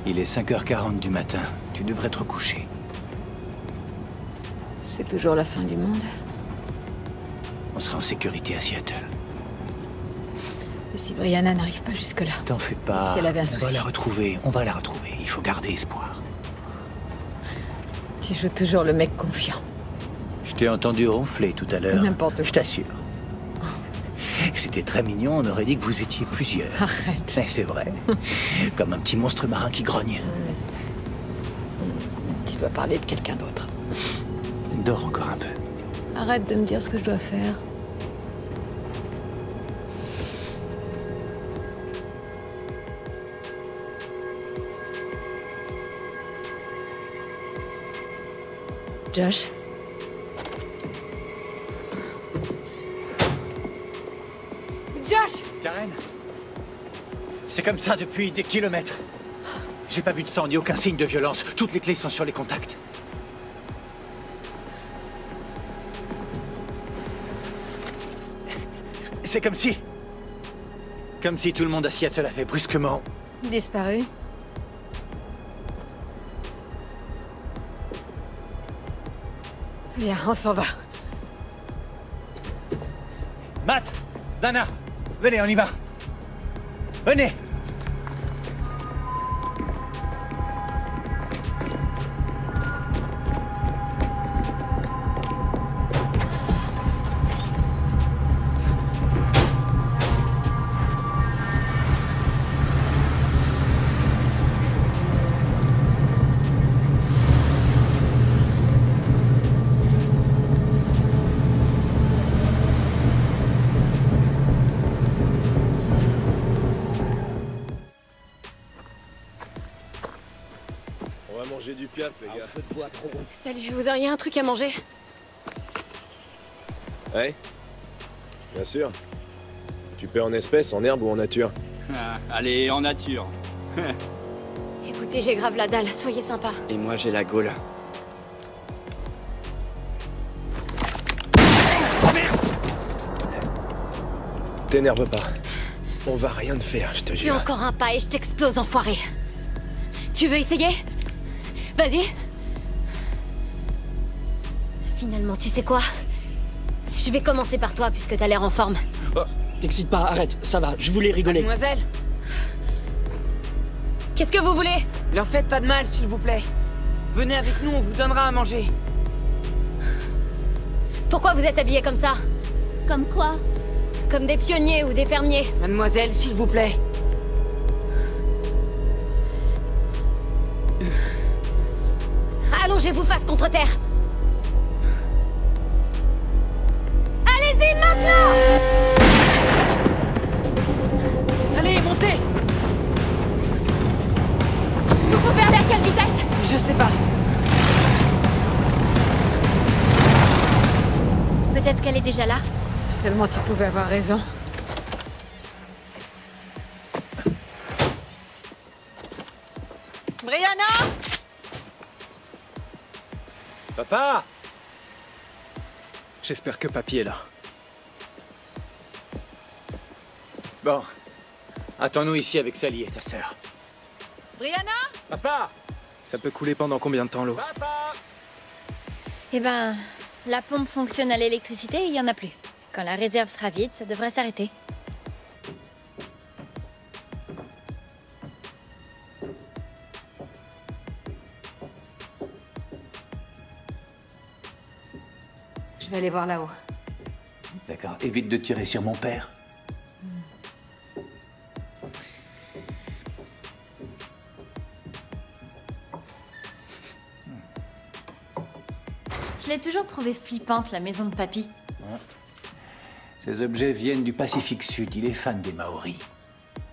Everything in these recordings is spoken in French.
Il est 5h40 du matin. Tu devrais te recoucher. C'est toujours la fin du monde. On sera en sécurité à Seattle. Et si Brianna n'arrive pas jusque-là? T'en fais pas. Si elle avait un On souci. va la retrouver, on va la retrouver. Il faut garder espoir. Tu joues toujours le mec confiant. Je t'ai entendu ronfler tout à l'heure. N'importe quoi. Je t'assure. C'était très mignon, on aurait dit que vous étiez plusieurs. Arrête. Mais c'est vrai. Comme un petit monstre marin qui grogne. Tu dois parler de quelqu'un d'autre. Dors encore un peu. Arrête de me dire ce que je dois faire. Josh? Josh! Karen, c'est comme ça depuis des kilomètres. J'ai pas vu de sang ni aucun signe de violence. Toutes les clés sont sur les contacts. C'est comme si... Comme si tout le monde à Seattle avait brusquement... Disparu? Viens, on s'en va. Matt! Dana! Venez, on y va! Venez! On va manger du piaf, les gars. Salut, vous auriez un truc à manger? Ouais. Bien sûr. Tu paies en espèces, en herbe ou en nature? Ah, allez, en nature. Écoutez, j'ai grave la dalle, soyez sympa. Et moi, j'ai la gaule. T'énerve pas. On va rien te faire, je te Puis jure. encore un pas et je t'explose, enfoiré. Tu veux essayer? Vas-y. Finalement, tu sais quoi? Je vais commencer par toi, puisque t'as l'air en forme. Oh, t'excites pas, arrête, ça va, je voulais rigoler. Mademoiselle, Qu'est-ce que vous voulez? leur faites pas de mal, s'il vous plaît. Venez avec nous, on vous donnera à manger. Pourquoi vous êtes habillés comme ça? Comme quoi? Comme des pionniers ou des fermiers. Mademoiselle, s'il vous plaît. Allongez-vous face contre terre. Allez-y maintenant! Allez, montez! Vous pouvez aller à quelle vitesse? Je sais pas. Peut-être qu'elle est déjà là. Si seulement tu pouvais avoir raison. Brianna! Papa! J'espère que papy est là. Bon. Attends-nous ici avec Sally et ta sœur. Brianna? Papa! Ça peut couler pendant combien de temps l'eau? Papa! Eh ben, la pompe fonctionne à l'électricité et il y en a plus. Quand la réserve sera vide, ça devrait s'arrêter. Je vais aller voir là-haut. D'accord, évite de tirer sur mon père. Je l'ai toujours trouvée flippante, la maison de papy. Ces objets viennent du Pacifique Sud, il est fan des Maoris.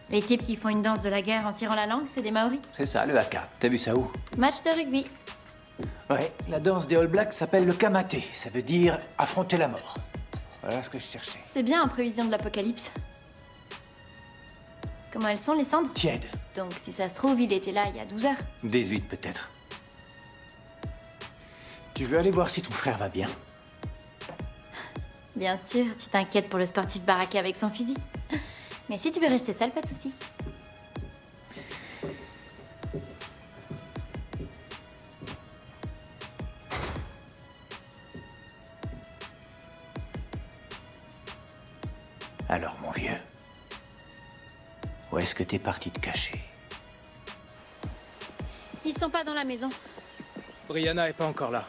Les types qui font une danse de la guerre en tirant la langue, c'est des Maoris. C'est ça, le haka. T'as vu ça où? Match de rugby. Ouais, la danse des All Blacks s'appelle le kamaté. Ça veut dire affronter la mort. Voilà ce que je cherchais. C'est bien en prévision de l'apocalypse. Comment elles sont, les cendres? Tiède. Donc, si ça se trouve, il était là il y a 12 heures. 18 peut-être. Tu veux aller voir si ton frère va bien? Bien sûr, tu t'inquiètes pour le sportif baraqué avec son fusil. Mais si tu veux rester seul, pas de souci. Alors, mon vieux, où est-ce que t'es parti te cacher? Ils sont pas dans la maison. Brianna est pas encore là.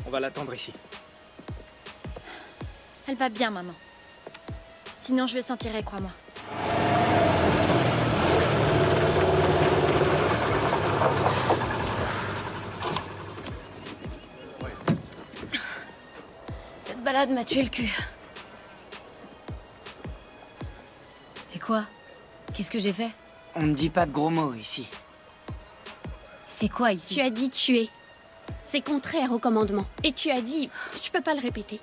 On va l'attendre ici. Elle va bien, maman. Sinon, je le sentirai, crois-moi. Cette balade m'a tué le cul. Et quoi? Qu'est-ce que j'ai fait? On ne dit pas de gros mots ici. C'est quoi ici? Tu as dit tuer. C'est contraire au commandement. Et tu as dit... Je peux pas le répéter.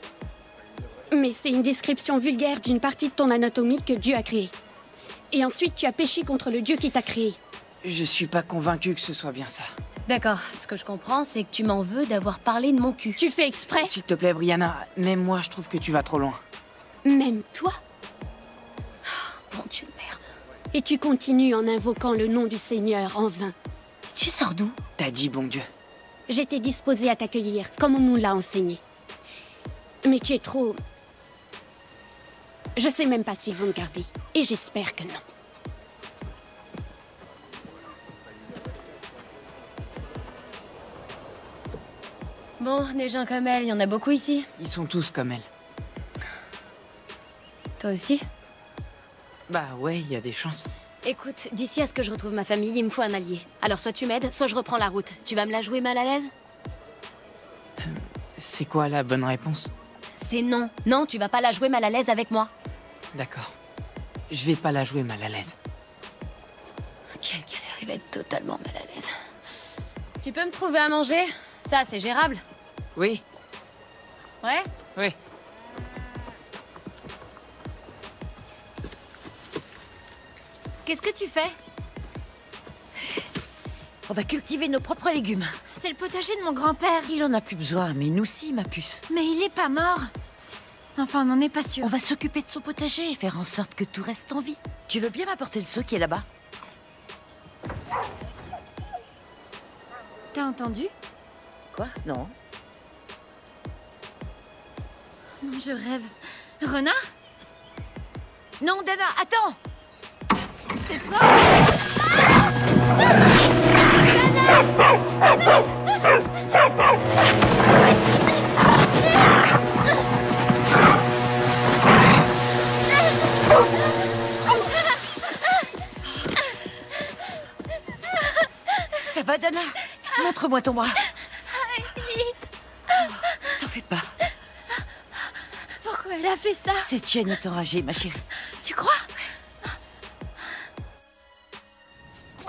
Mais c'est une description vulgaire d'une partie de ton anatomie que Dieu a créée. Et ensuite, tu as péché contre le Dieu qui t'a créé. Je suis pas convaincu que ce soit bien ça. D'accord, ce que je comprends, c'est que tu m'en veux d'avoir parlé de mon cul. Tu le fais exprès. S'il te plaît, Brianna, même moi, je trouve que tu vas trop loin. Même toi. Bon Dieu de merde. Et tu continues en invoquant le nom du Seigneur en vain. Tu sors d'où? T'as dit bon Dieu. J'étais disposée à t'accueillir, comme on nous l'a enseigné. Mais tu es trop... Je sais même pas s'ils vont me garder. Et j'espère que non. Bon, des gens comme elle, il y en a beaucoup ici. Ils sont tous comme elle. Toi aussi? Bah ouais, il y a des chances. Écoute, d'ici à ce que je retrouve ma famille, il me faut un allié. Alors soit tu m'aides, soit je reprends la route. Tu vas me la jouer mal à l'aise? C'est quoi la bonne réponse? C'est non. Non, tu vas pas la jouer mal à l'aise avec moi. D'accord. Je vais pas la jouer mal à l'aise. Quelle galère, il va être totalement mal à l'aise. Tu peux me trouver à manger? Ça, c'est gérable. Oui, Ouais? oui. Qu'est-ce que tu fais? On va cultiver nos propres légumes. C'est le potager de mon grand-père. Il en a plus besoin, mais nous si, ma puce. Mais il est pas mort. Enfin, on n'en est pas sûr. On va s'occuper de son potager et faire en sorte que tout reste en vie. Tu veux bien m'apporter le seau qui est là-bas? T'as entendu? Quoi? Non. Non, je rêve. Renard? Non, Dana, attends! C'est toi? Ça va, Dana? Montre-moi ton bras. T'en fais pas. Pourquoi elle a fait ça? Cette chienne est enragée, ma chérie. Tu crois?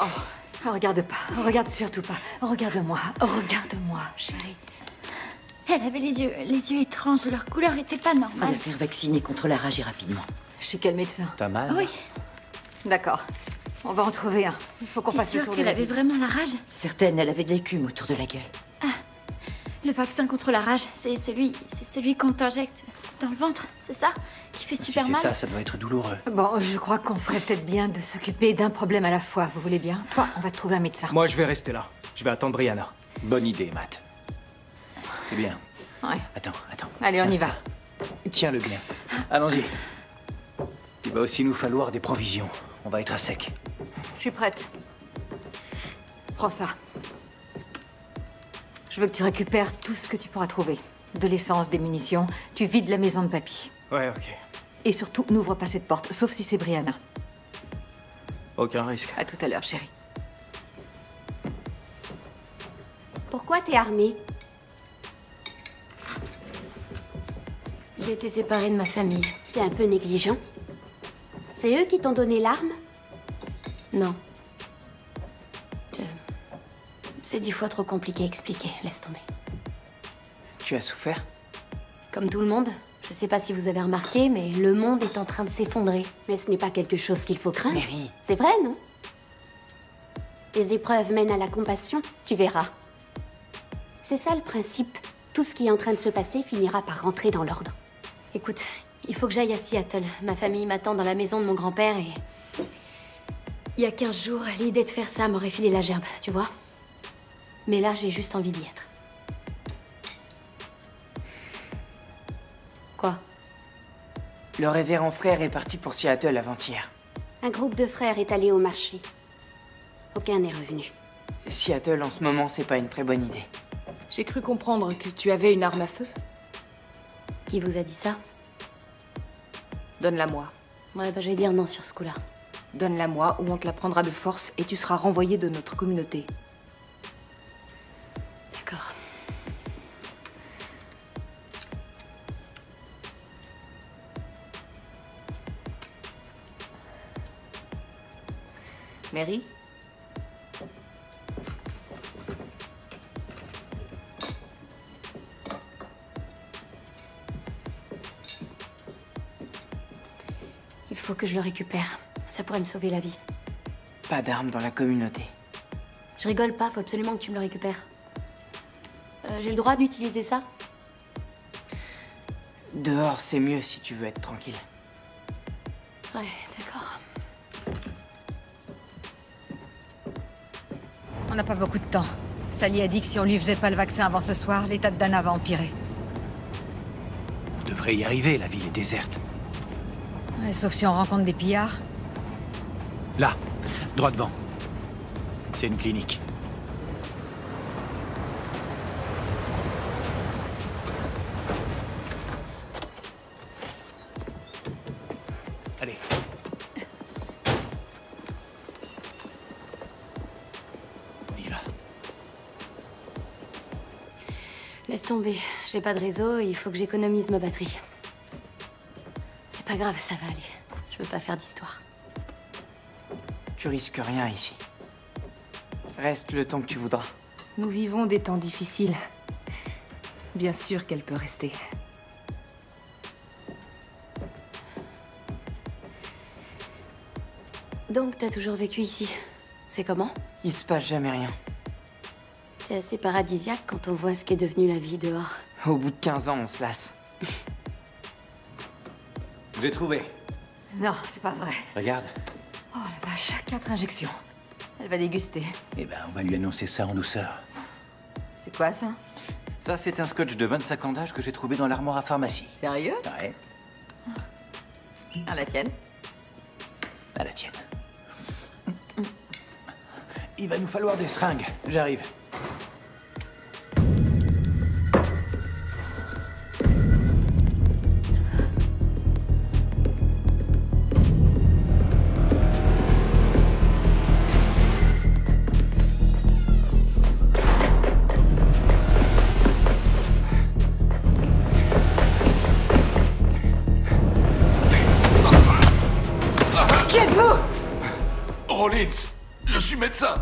Oh, regarde pas, regarde surtout pas. Regarde-moi, regarde-moi, chérie. Elle avait les yeux étranges, leur couleur était pas Faut normale. la faire vacciner contre la rage et rapidement. Chez quel médecin? T'as mal? Oui, D'accord. On va en trouver un. Il faut qu'on t'es fasse le sûre tour de qu'elle la avait ville. vraiment la rage? Certaines, elle avait de l'écume autour de la gueule. Le vaccin contre la rage, c'est celui qu'on t'injecte dans le ventre, c'est ça? Qui fait Si super c'est mal? ça, ça doit être douloureux. Bon, je crois qu'on ferait peut-être bien de s'occuper d'un problème à la fois, vous voulez bien? Toi, on va te trouver un médecin. Moi, je vais rester là. Je vais attendre Brianna. Bonne idée, Matt. C'est bien. Ouais. Attends. Allez, on Tiens y va. ça. Tiens-le bien. Allons-y. Il va aussi nous falloir des provisions. On va être à sec. Je suis prête. Prends ça. Je veux que tu récupères tout ce que tu pourras trouver. De l'essence, des munitions. Tu vides la maison de papy. Ouais, ok. Et surtout, n'ouvre pas cette porte, sauf si c'est Brianna. Aucun risque. À tout à l'heure, chérie. Pourquoi t'es armée? J'ai été séparée de ma famille. C'est un peu négligent. C'est eux qui t'ont donné l'arme? Non. C'est 10 fois trop compliqué à expliquer. Laisse tomber. Tu as souffert? Comme tout le monde, je sais pas si vous avez remarqué, mais le monde est en train de s'effondrer. Mais ce n'est pas quelque chose qu'il faut craindre. Mary. C'est vrai, non? Les épreuves mènent à la compassion, tu verras. C'est ça le principe. Tout ce qui est en train de se passer finira par rentrer dans l'ordre. Écoute, il faut que j'aille à Seattle. Ma famille m'attend dans la maison de mon grand-père et... Il y a 15 jours, l'idée de faire ça m'aurait filé la gerbe, tu vois? Mais là, j'ai juste envie d'y être. Quoi? Le révérend frère est parti pour Seattle avant-hier. Un groupe de frères est allé au marché. Aucun n'est revenu. Seattle en ce moment, c'est pas une très bonne idée. J'ai cru comprendre que tu avais une arme à feu. Qui vous a dit ça? Donne-la-moi. Ouais, bah je vais dire non sur ce coup-là. Donne-la-moi ou on te la prendra de force et tu seras renvoyé de notre communauté. D'accord. Mary? Il faut que je le récupère. Ça pourrait me sauver la vie. Pas d'armes dans la communauté. Je rigole pas, faut absolument que tu me le récupères. J'ai le droit d'utiliser ça? Dehors, c'est mieux si tu veux être tranquille. Ouais, d'accord. On n'a pas beaucoup de temps. Sally a dit que si on lui faisait pas le vaccin avant ce soir, l'état de Dana va empirer. Vous devrez y arriver, la ville est déserte. Ouais, sauf si on rencontre des pillards. Là, droit devant. C'est une clinique. Allez. On y va. Laisse tomber. J'ai pas de réseau et il faut que j'économise ma batterie. C'est pas grave, ça va aller. Je veux pas faire d'histoire. Tu risques rien ici. Reste le temps que tu voudras. Nous vivons des temps difficiles. Bien sûr qu'elle peut rester. Donc, t'as toujours vécu ici. C'est comment? Il se passe jamais rien. C'est assez paradisiaque quand on voit ce qu'est devenu la vie dehors. Au bout de 15 ans, on se lasse. J'ai trouvé. Non, c'est pas vrai. Regarde. Oh la vache, 4 injections. Elle va déguster. Eh ben, on va lui annoncer ça en douceur. C'est quoi ça? Ça, c'est un scotch de 25 ans d'âge que j'ai trouvé dans l'armoire à pharmacie. Sérieux? Ouais, À la tienne. à la tienne. Il va nous falloir des seringues. J'arrive. Qui êtes-vous? Rollins, je suis médecin.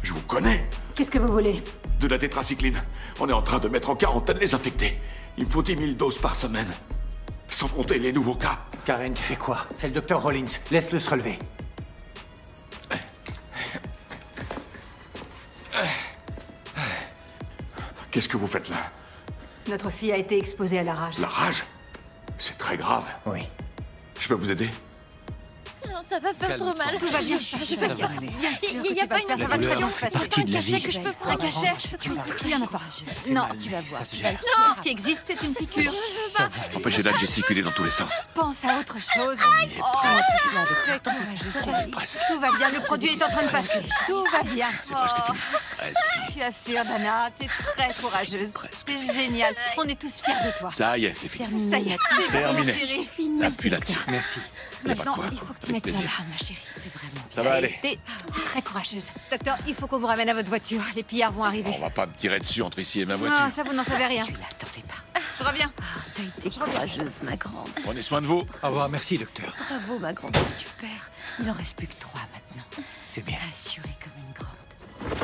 Je vous connais. Qu'est-ce que vous voulez? De la tétracycline. On est en train de mettre en quarantaine les infectés. Il me faut 10 000 doses par semaine. Sans compter les nouveaux cas. Karen, tu fais quoi? C'est le docteur Rollins. Laisse-le se relever. Qu'est-ce que vous faites là? Notre fille a été exposée à la rage. La rage? C'est très grave. Oui. Je peux vous aider? Non, ça va faire trop mal. Tout va bien. Je veux bien. Bien sûr Il n'y a pas une faire ça. instruction. fait partie de la vie. Que je peux prendre un cachet. Il y en a pas. Non, tu vas voir. Ça se gère. Non, ce qui existe, c'est une piqûre. Empêchez-la de gesticuler dans tous les sens. Pense à autre chose. Oh, très courageuse, chérie. Presque. Tout va bien, le produit est en train de passer. Tout va bien. C'est presque fini. Presque fini. Tu assures, Dana, t'es très courageuse. C'est génial. On est tous fiers de toi. Ça y est, c'est fini. Ça y est, c'est bon, Terminé. chérie. La plus là-dessus. Merci. Y a pas de Maintenant, quoi. il faut que tu Avec mettes ça plaisir. là, ma chérie. C'est vraiment Ça va aller. T'es très courageuse. Docteur, il faut qu'on vous ramène à votre voiture. Les pillards vont arriver. On va pas me tirer dessus entre ici et ma voiture. Ah, ça, vous n'en savez rien. Tu là, t'en fais pas. Je reviens. T'as été courageuse, ma grande. Prenez soin de vous. Au revoir, merci, docteur. Bravo, ma grande. C'est super. Il en reste plus que 3 maintenant. C'est bien. Rassurée comme une grande.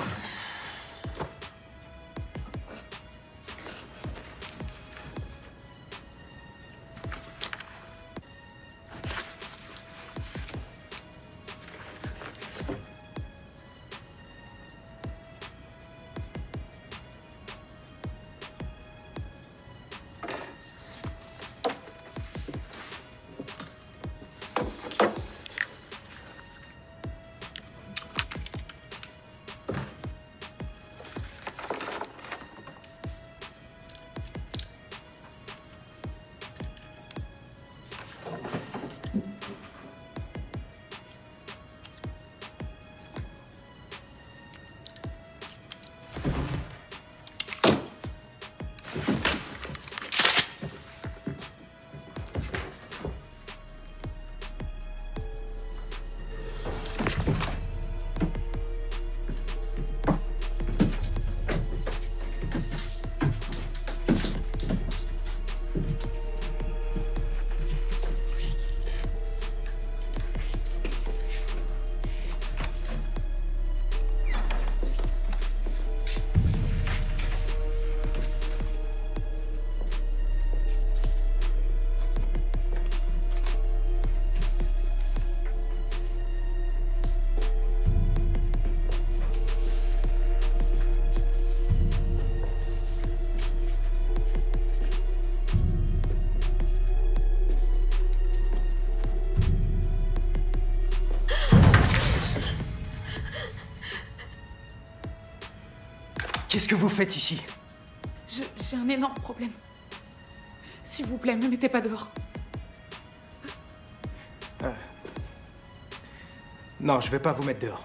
Qu'est-ce que vous faites ici? J'ai un énorme problème. S'il vous plaît, me mettez pas dehors. Non, je vais pas vous mettre dehors.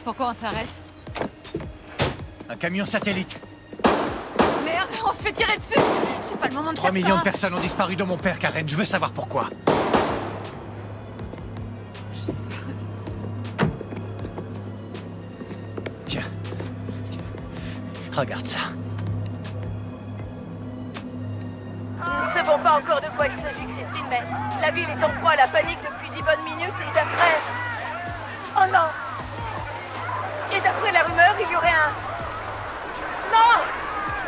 Pourquoi on s'arrête? Un camion satellite. Merde, on se fait tirer dessus. C'est pas le moment de 3 faire millions ça. de personnes ont disparu de mon père, Karen. Je veux savoir pourquoi. Je sais pas. Tiens. Regarde ça. Nous ne savons pas encore de quoi il s'agit, Christine, mais la ville est en proie à la panique depuis 10 bonnes minutes et d'après... Oh non! Et d'après la rumeur, il y aurait un... Non!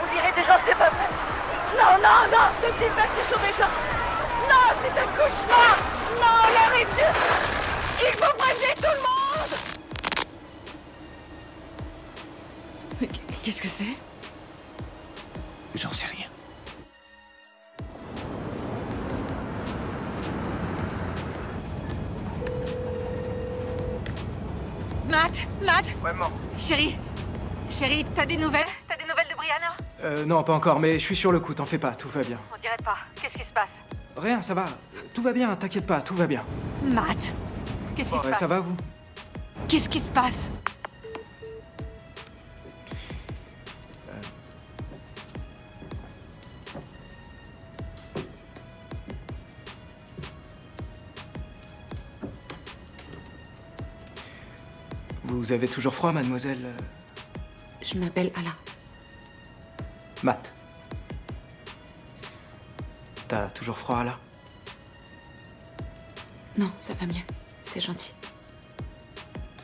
On dirait des gens, c'est pas vrai! Non, non, non! Ne dites pas que ce sont des gens! Non, c'est un cauchemar! Non, l'heure est dure! Il faut prévenir tout le monde! Mais qu'est-ce que c'est? J'en sais rien. Matt! Ouais, maman. Chérie, t'as des nouvelles? T'as des nouvelles de Brianna? Non, pas encore, mais je suis sur le coup, t'en fais pas, tout va bien. On dirait pas. Qu'est-ce qui se passe? Rien, ça va. Tout va bien, t'inquiète pas, tout va bien. Matt, qu'est-ce qui se passe? Ça va, vous? Qu'est-ce qui se passe? Vous avez toujours froid, mademoiselle? Je m'appelle Ala. Matt. T'as toujours froid, là? Non, ça va mieux. C'est gentil.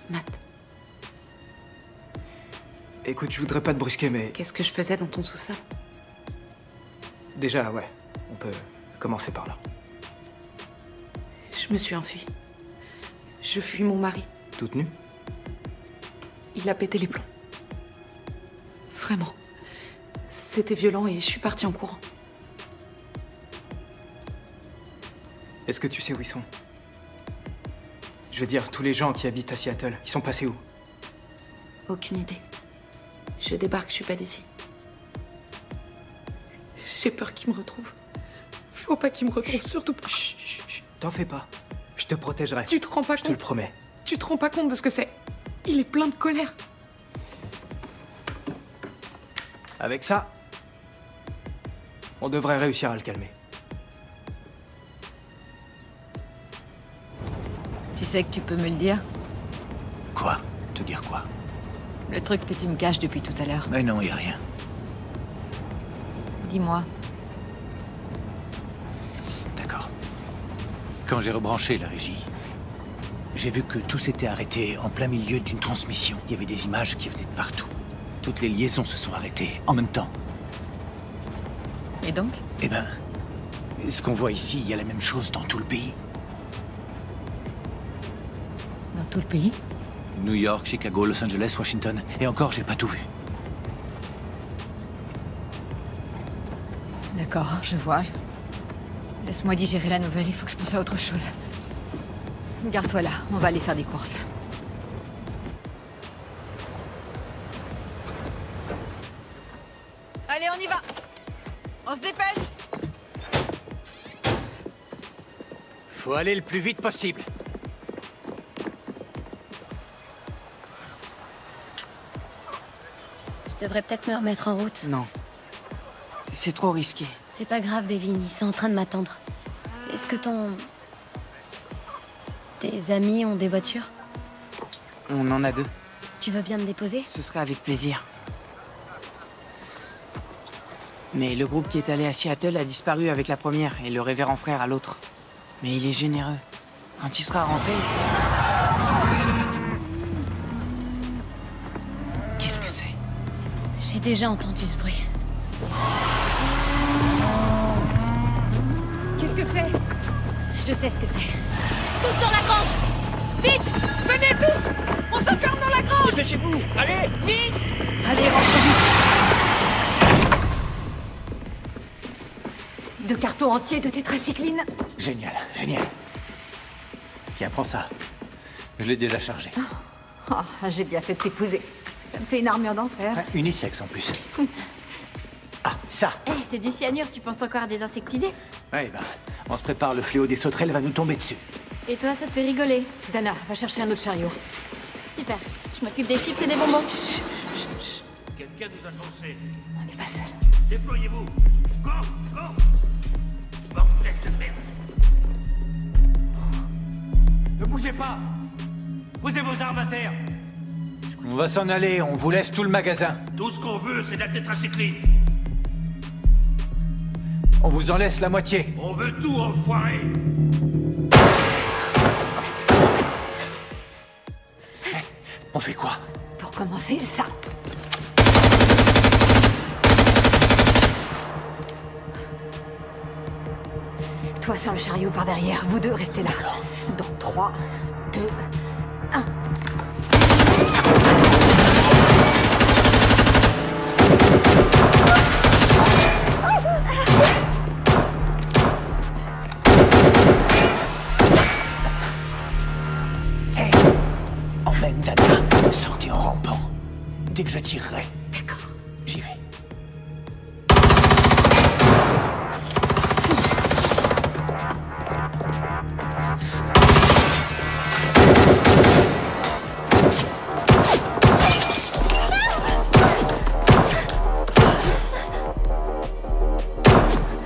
Matt. Écoute, je voudrais pas te brusquer, mais... Qu'est-ce que je faisais dans ton sous-sol? Déjà, ouais. On peut commencer par là. Je me suis enfuie. Je fuis mon mari. Toute nue? Il a pété les plombs. Vraiment. C'était violent et je suis partie en courant. Est-ce que tu sais où ils sont? Je veux dire, tous les gens qui habitent à Seattle, ils sont passés où? Aucune idée. Je débarque, je suis pas d'ici. J'ai peur qu'il me retrouve. Faut pas qu'il me retrouve, surtout pas. Chut, chut, chut. T'en fais pas. Je te protégerai. Tu te rends pas compte? Je te le promets. Tu te rends pas compte de ce que c'est? Il est plein de colère. Avec ça, on devrait réussir à le calmer. Tu sais que tu peux me le dire? Quoi? Te dire quoi? Le truc que tu me caches depuis tout à l'heure. Mais non, y a rien. Dis-moi. D'accord. Quand j'ai rebranché la régie, j'ai vu que tout s'était arrêté en plein milieu d'une transmission. Il y avait des images qui venaient de partout. Toutes les liaisons se sont arrêtées en même temps. Et donc? Eh ben, ce qu'on voit ici, il y a la même chose dans tout le pays. Dans tout le pays? New York, Chicago, Los Angeles, Washington. Et encore, j'ai pas tout vu. D'accord, je vois. Laisse-moi digérer la nouvelle, il faut que je pense à autre chose. Garde-toi là, on va aller faire des courses. Allez, on y va! On se dépêche! Faut aller le plus vite possible. Je devrais peut-être me remettre en route. Non. C'est trop risqué. C'est pas grave, Devin, ils sont en train de m'attendre. Est-ce que tes amis ont des voitures? On en a 2. Tu veux bien me déposer? Ce serait avec plaisir. Mais le groupe qui est allé à Seattle a disparu avec la première et le révérend frère à l'autre. Mais il est généreux. Quand il sera rentré... Qu'est-ce que c'est? J'ai déjà entendu ce bruit. Qu'est-ce que c'est? Je sais ce que c'est. Tous dans la grange! Vite! Venez tous! On s'enferme dans la grange! Dépêchez-vous! Allez! Vite! Allez, rentre vite! carton entier de tétracycline. Génial, génial. Tiens, prends ça. Je l'ai déjà chargé. Oh, j'ai bien fait de t'épouser. Ça me fait une armure d'enfer. Ouais, unisexe en plus. Ah, ça. Eh, c'est du cyanure, tu penses encore à désinsectiser? Ouais, bah, on se prépare, le fléau des sauterelles va nous tomber dessus. Et toi, ça te fait rigoler? Dana, va chercher un autre chariot. Super, je m'occupe des chips et des bonbons. Quelqu'un nous a foncé. On n'est pas seul. Déployez-vous. Go, go. Bordel de merde. Ne bougez pas. Posez vos armes à terre. On va s'en aller, on vous laisse tout le magasin. Tout ce qu'on veut, c'est de la tétracycline. On vous en laisse la moitié. On veut tout, enfoiré. On fait quoi? Pour commencer, ça. Toi sans le chariot par derrière, vous deux restez là. Dans 3, 2, 1. Hey, emmène Dana. Sortez en rampant. Dès que je tirerai. D'accord. J'y vais.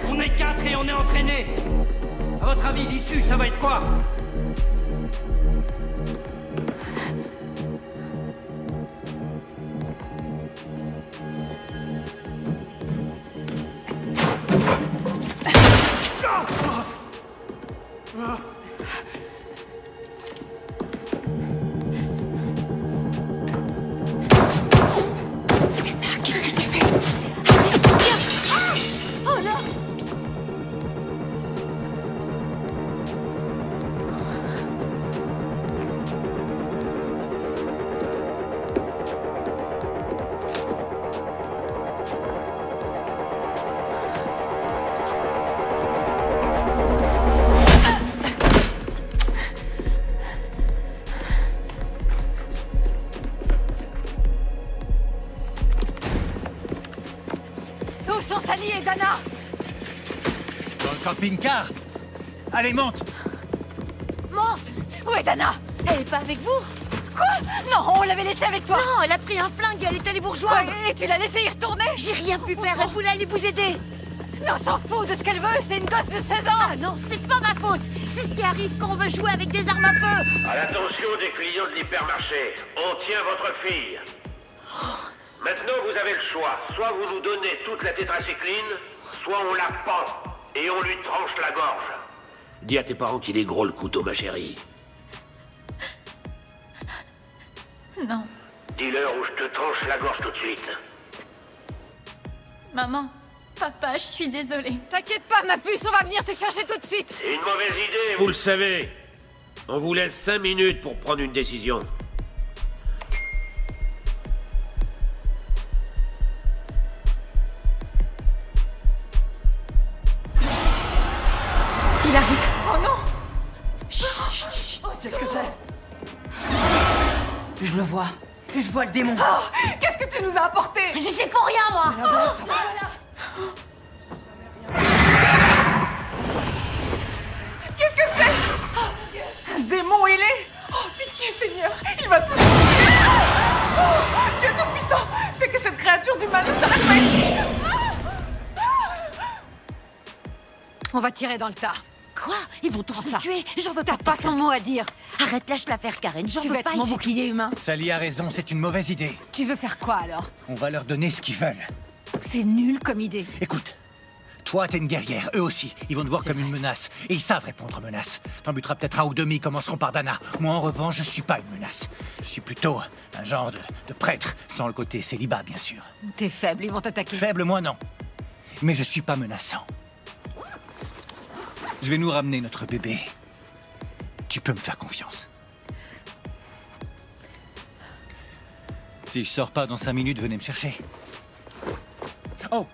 On est 4 et on est entraînés. À votre avis, l'issue, ça va être quoi? Qu'est-ce que tu fais? Oh non! Où sont Sally et Dana? Dans le camping-car. Allez, monte. Monte! Où est Dana? Elle est pas avec vous? Quoi? Non, on l'avait laissée avec toi! Non, elle a pris un flingue et elle est allée vous rejoindre. Ouais, et tu l'as laissée y retourner? J'ai rien pu faire, elle voulait aller vous aider. Mais on s'en fout de ce qu'elle veut, c'est une gosse de 16 ans! Ah non, c'est pas ma faute. C'est ce qui arrive quand on veut jouer avec des armes à feu. À l'attention des clients de l'hypermarché, on tient votre fille. Maintenant, vous avez le choix. Soit vous nous donnez toute la tétracycline, soit on la pend et on lui tranche la gorge. Dis à tes parents qu'il est gros le couteau, ma chérie. Non. Dis-leur où je te tranche la gorge tout de suite. Maman, papa, je suis désolée. T'inquiète pas, ma puce, on va venir te chercher tout de suite! Une mauvaise idée, vous le savez. On vous laisse 5 minutes pour prendre une décision. Il arrive. Oh non! Qu'est-ce que c'est? Je le vois. Je vois le démon. Oh, qu'est-ce que tu nous as apporté? Je sais pour rien, moi. Qu'est-ce que c'est? Un démon ailé? Oh, pitié, Seigneur, il va tous nous tuer. Oh, Dieu Tout-Puissant, fais que cette créature du mal ne s'arrête pas ici. On va tirer dans le tas. Quoi? Ils vont tous nous tuer. J'en veux T'as pas ton mot à dire. Arrête, lâche l'affaire, Karen. J'en Tu veux veux pas être mon ici. bouclier humain? Sally a raison, c'est une mauvaise idée. Tu veux faire quoi alors? On va leur donner ce qu'ils veulent. C'est nul comme idée. Écoute, toi t'es une guerrière, eux aussi. Ils vont te voir comme une menace. Et ils savent répondre aux menaces. T'en buteras peut-être un ou deux, mais ils commenceront par Dana. Moi en revanche, je suis pas une menace. Je suis plutôt un genre de prêtre, sans le côté célibat bien sûr. T'es faible, ils vont t'attaquer. Faible, moi non. Mais je suis pas menaçant. Je vais nous ramener notre bébé. Tu peux me faire confiance. Si je sors pas dans 5 minutes, venez me chercher. Oh!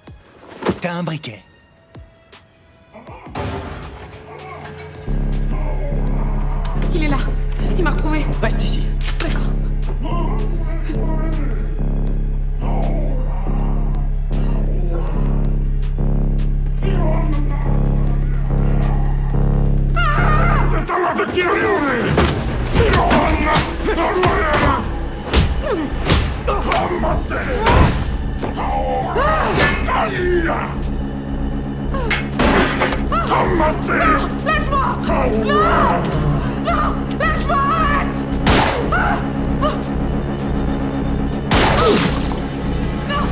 T'as un briquet. Il est là. Il m'a retrouvé. Reste ici. D'accord. Lâche-moi! Non! Non! Lâche-moi! Arrête! Non!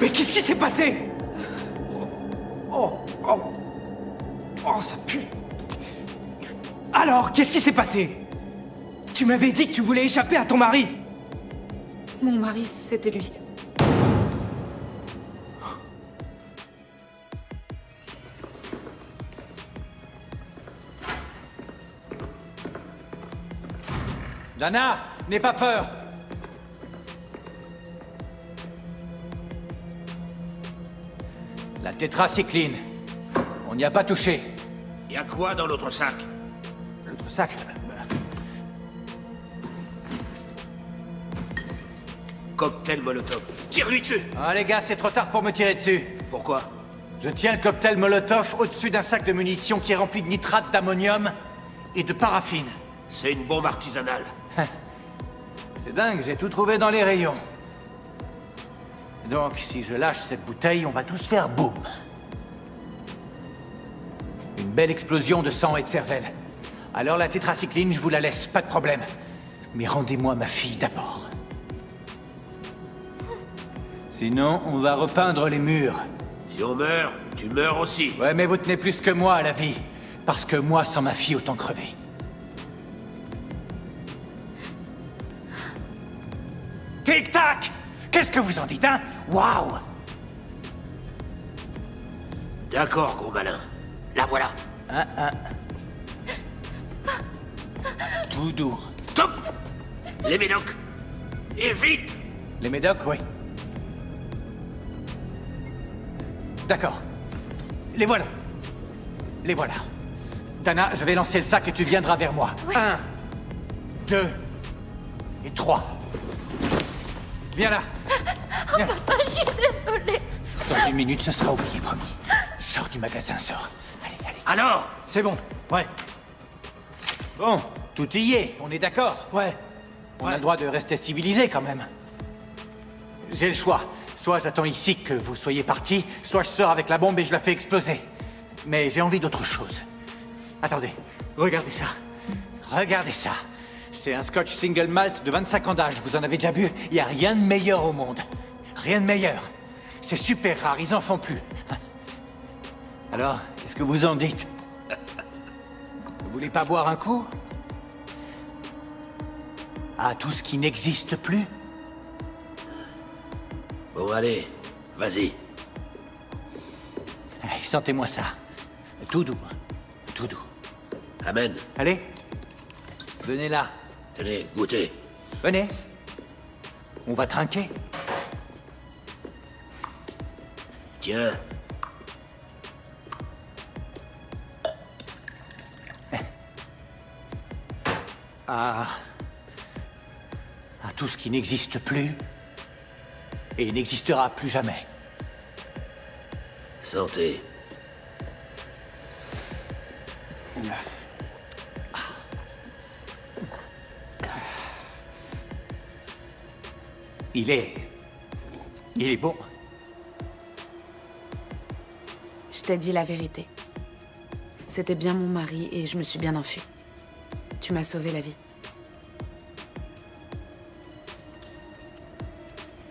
Mais qu'est-ce qui s'est passé? Oh, ça pue. Alors, qu'est-ce qui s'est passé? Tu m'avais dit que tu voulais échapper à ton mari. Mon mari, c'était lui. Dana, n'aie pas peur. La tétracycline. On n'y a pas touché. Y a quoi dans l'autre sac? L'autre sac? Cocktail Molotov. Tire-lui dessus! Ah les gars, c'est trop tard pour me tirer dessus. Pourquoi? Je tiens le cocktail Molotov au-dessus d'un sac de munitions qui est rempli de nitrate d'ammonium et de paraffine. C'est une bombe artisanale. C'est dingue, j'ai tout trouvé dans les rayons. Donc, si je lâche cette bouteille, on va tous faire boum. Une belle explosion de sang et de cervelle. Alors la tétracycline, je vous la laisse, pas de problème. Mais rendez-moi ma fille d'abord. Sinon, on va repeindre les murs. Si on meurt, tu meurs aussi. Ouais, mais vous tenez plus que moi à la vie. Parce que moi, sans ma fille, autant crever. Tic-tac! Qu'est-ce que vous en dites, hein? Waouh! D'accord, gros malin. La voilà. Tout doux. Stop! Les médocs. Et vite! Les médocs, oui. D'accord. Les voilà. Les voilà. Dana, je vais lancer le sac et tu viendras vers moi. Ouais. 1, 2 et 3. Viens là. Viens. Je suis désolée. Dans une minute, ce sera oublié, promis. Sors du magasin, sors. Allez, allez. Alors? C'est bon. Ouais. Bon, tout y est, on est d'accord? Ouais. On a le droit de rester civilisé, quand même. J'ai le choix. Soit j'attends ici que vous soyez partis, soit je sors avec la bombe et je la fais exploser. Mais j'ai envie d'autre chose. Attendez, regardez ça. Regardez ça. C'est un scotch single malt de 25 ans d'âge. Vous en avez déjà bu? Il n'y a rien de meilleur au monde. Rien de meilleur. C'est super rare, ils en font plus. Alors, qu'est-ce que vous en dites? Vous voulez pas boire un coup? À tout ce qui n'existe plus? Bon, allez, vas-y. Allez, sentez-moi ça. Tout doux. Tout doux. Amen. Allez. Venez là. Tenez, goûtez. Venez. On va trinquer. Tiens. À tout ce qui n'existe plus et n'existera plus jamais. Santé. Il est beau. Je t'ai dit la vérité. C'était bien mon mari et je me suis bien enfuie. Tu m'as sauvé la vie.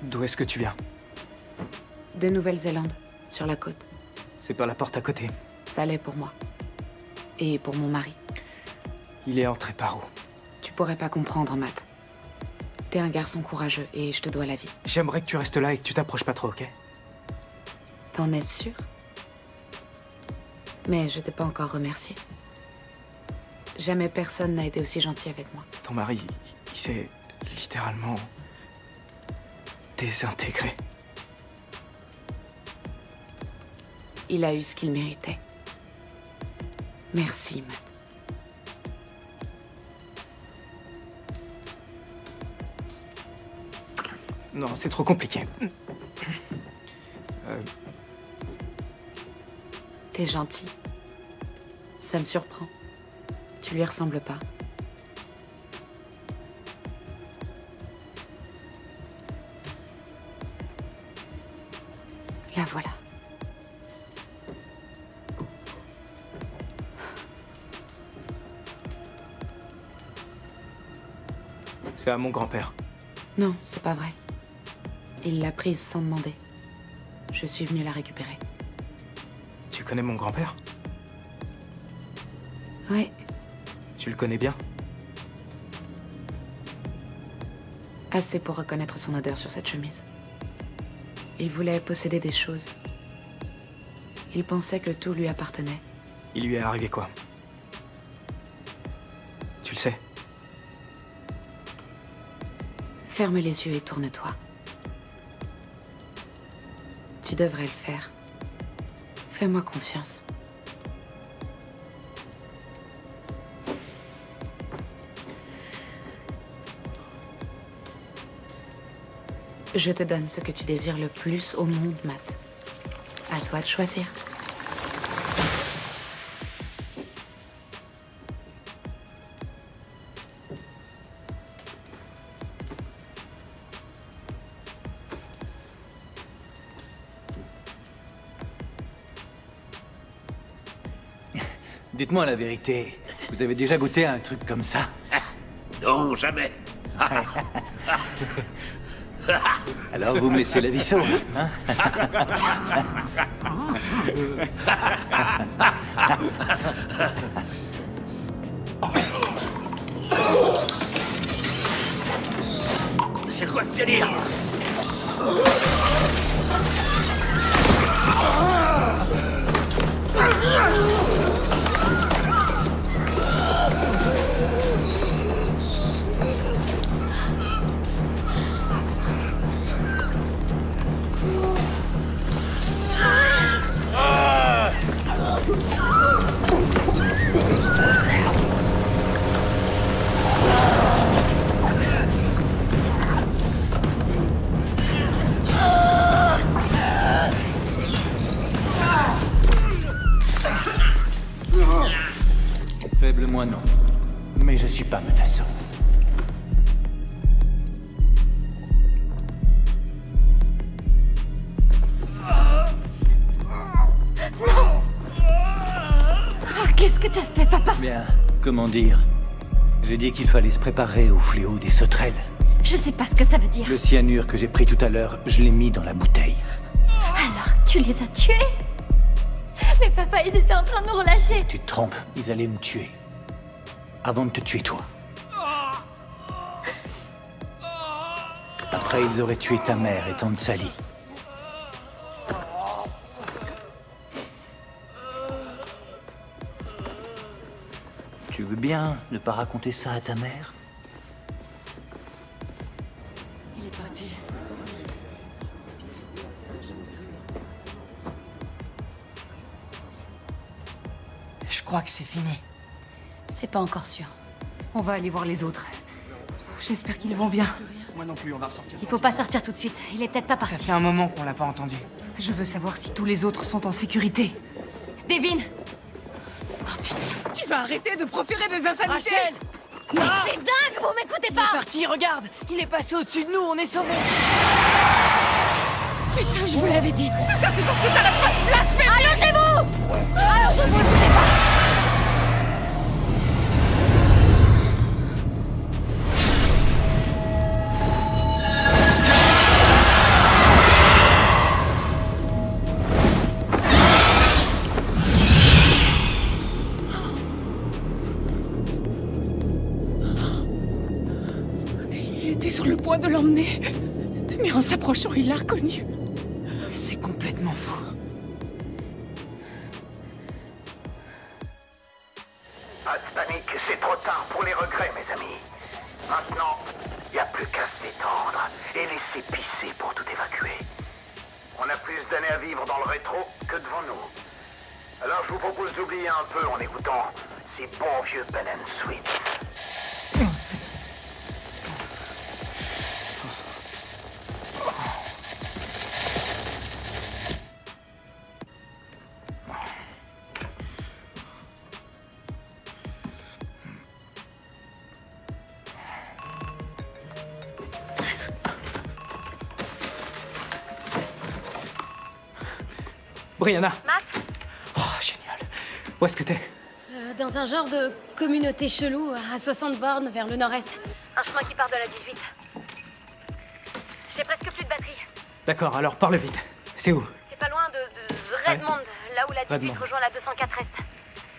D'où est-ce que tu viens? De Nouvelle-Zélande, sur la côte. C'est pas la porte à côté. Ça l'est pour moi. Et pour mon mari. Il est entré par où? Tu pourrais pas comprendre, Matt. T'es un garçon courageux et je te dois la vie. J'aimerais que tu restes là et que tu t'approches pas trop, ok? T'en es sûr? Mais je t'ai pas encore remercié. Jamais personne n'a été aussi gentil avec moi. Ton mari, il s'est littéralement désintégré. Il a eu ce qu'il méritait. Merci, Matt. Non, c'est trop compliqué. T'es gentil. Ça me surprend. Tu lui ressembles pas. La voilà. C'est à mon grand-père. Non, c'est pas vrai. Il l'a prise sans demander. Je suis venue la récupérer. Tu connais mon grand-père? Oui. Tu le connais bien? Assez pour reconnaître son odeur sur cette chemise. Il voulait posséder des choses. Il pensait que tout lui appartenait. Il lui est arrivé quoi? Tu le sais? Ferme les yeux et tourne-toi. Tu devrais le faire. Fais-moi confiance. Je te donne ce que tu désires le plus au monde, Matt. À toi de choisir. Dites-moi la vérité. Vous avez déjà goûté un truc comme ça? Non, jamais. Alors vous me laissez la vie sauve, hein? C'est quoi ce délire? Faible, moi non. Mais je suis pas menaçant. Qu'est-ce que t'as fait, papa? Bien, comment dire? J'ai dit qu'il fallait se préparer au fléau des sauterelles. Je sais pas ce que ça veut dire. Le cyanure que j'ai pris tout à l'heure, je l'ai mis dans la bouteille. Alors tu les as tués? Mais papa, ils étaient en train de nous relâcher. Tu te trompes, ils allaient me tuer. Avant de te tuer toi. Après, ils auraient tué ta mère et tante Sally. Tu veux bien ne pas raconter ça à ta mère? Il est parti. Je crois que c'est fini. C'est pas encore sûr. On va aller voir les autres. J'espère qu'ils vont bien. Moi non plus, on va ressortir. Il faut pas sortir tout de suite. Il est peut-être pas parti. Ça fait un moment qu'on l'a pas entendu. Je veux savoir si tous les autres sont en sécurité. Devin! Tu vas arrêter de proférer des insanités! Rachel! Mais c'est dingue, vous m'écoutez Il pas! est parti, regarde! Il est passé au-dessus de nous, on est sauvés! Putain, je vous l'avais dit! Tout ça, c'est parce que t'as la foi de blasphémer! Allongez-vous! Allongez-vous et bougez pas! Il était sur le point de l'emmener. Mais en s'approchant, il l'a reconnu. C'est complètement fou. Pas de panique, c'est trop tard pour les regrets, mes amis. Maintenant, il n'y a plus qu'à se détendre et laisser pisser pour tout évacuer. On a plus d'années à vivre dans le rétro que devant nous. Alors je vous propose d'oublier un peu en écoutant ces bons vieux Ben and Sweet. Brianna. Matt? Oh, génial. Où est-ce que t'es? Dans un genre de communauté chelou, à 60 bornes vers le nord-est. Un chemin qui part de la 18. J'ai presque plus de batterie. D'accord, alors parle vite. C'est où? C'est pas loin de Redmond, là où la 18 Redmond. rejoint la 204 Est.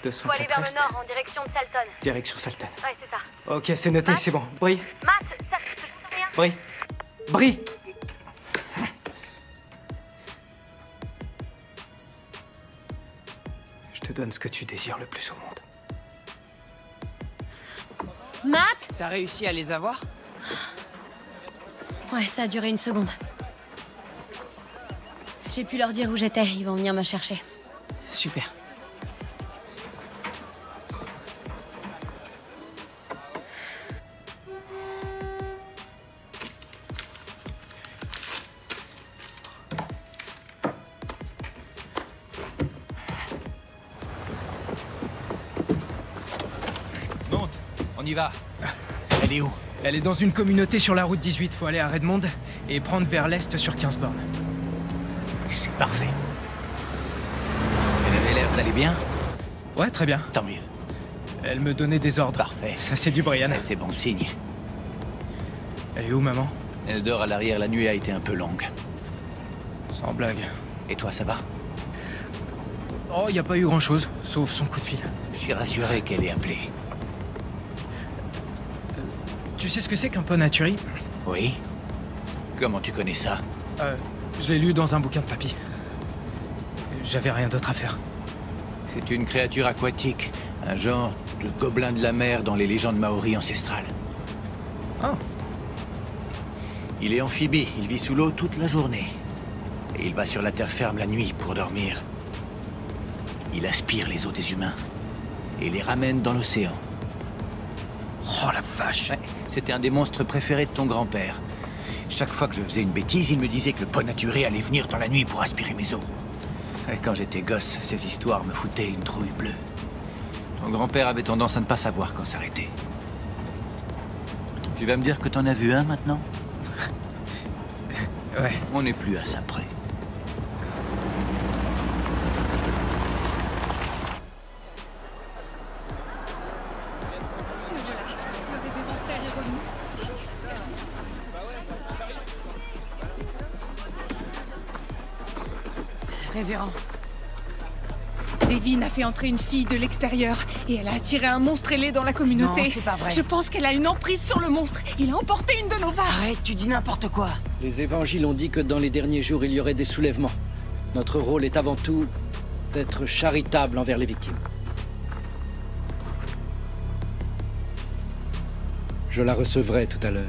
204 Faut aller vers le Est. nord, en direction de Salton. Direction Salton. Ouais, c'est ça. Ok, c'est noté, c'est bon. Brie. Matt, ça je t'entends rien? Brie. Brie. Je te donne ce que tu désires le plus au monde. Matt? T'as réussi à les avoir? Ouais, ça a duré une seconde. J'ai pu leur dire où j'étais, ils vont venir me chercher. Super. Monte, on y va. Elle est où? Elle est dans une communauté sur la route 18. Faut aller à Redmond et prendre vers l'est sur 15 bornes. C'est parfait. Elle avait l'air d'aller bien? Ouais, très bien. Tant mieux. Elle me donnait des ordres. Parfait. Ça, c'est du Brianna. C'est bon signe. Elle est où, maman? Elle dort à l'arrière, la nuit a été un peu longue. Sans blague. Et toi, ça va? Oh, y a pas eu grand-chose, sauf son coup de fil. Je suis rassuré qu'elle ait appelé. Tu sais ce que c'est qu'un ponaturi? Oui. Comment tu connais ça? Je l'ai lu dans un bouquin de papy. J'avais rien d'autre à faire. C'est une créature aquatique, un genre de gobelin de la mer dans les légendes maoris ancestrales. Ah. Il est amphibie, il vit sous l'eau toute la journée. Et il va sur la terre ferme la nuit pour dormir. Il aspire les eaux des humains et les ramène dans l'océan. Oh la vache! Ouais, c'était un des monstres préférés de ton grand-père. Chaque fois que je faisais une bêtise, il me disait que le ponaturi allait venir dans la nuit pour aspirer mes os. Et quand j'étais gosse, ces histoires me foutaient une trouille bleue. Ton grand-père avait tendance à ne pas savoir quand s'arrêter. Tu vas me dire que t'en as vu un maintenant? Ouais. On n'est plus à ça près. Révérend. Devin a fait entrer une fille de l'extérieur et elle a attiré un monstre ailé dans la communauté. Non, c'est pas vrai. Je pense qu'elle a une emprise sur le monstre. Il a emporté une de nos vaches. Arrête, tu dis n'importe quoi. Les évangiles ont dit que dans les derniers jours, il y aurait des soulèvements. Notre rôle est avant tout d'être charitable envers les victimes. Je la recevrai tout à l'heure.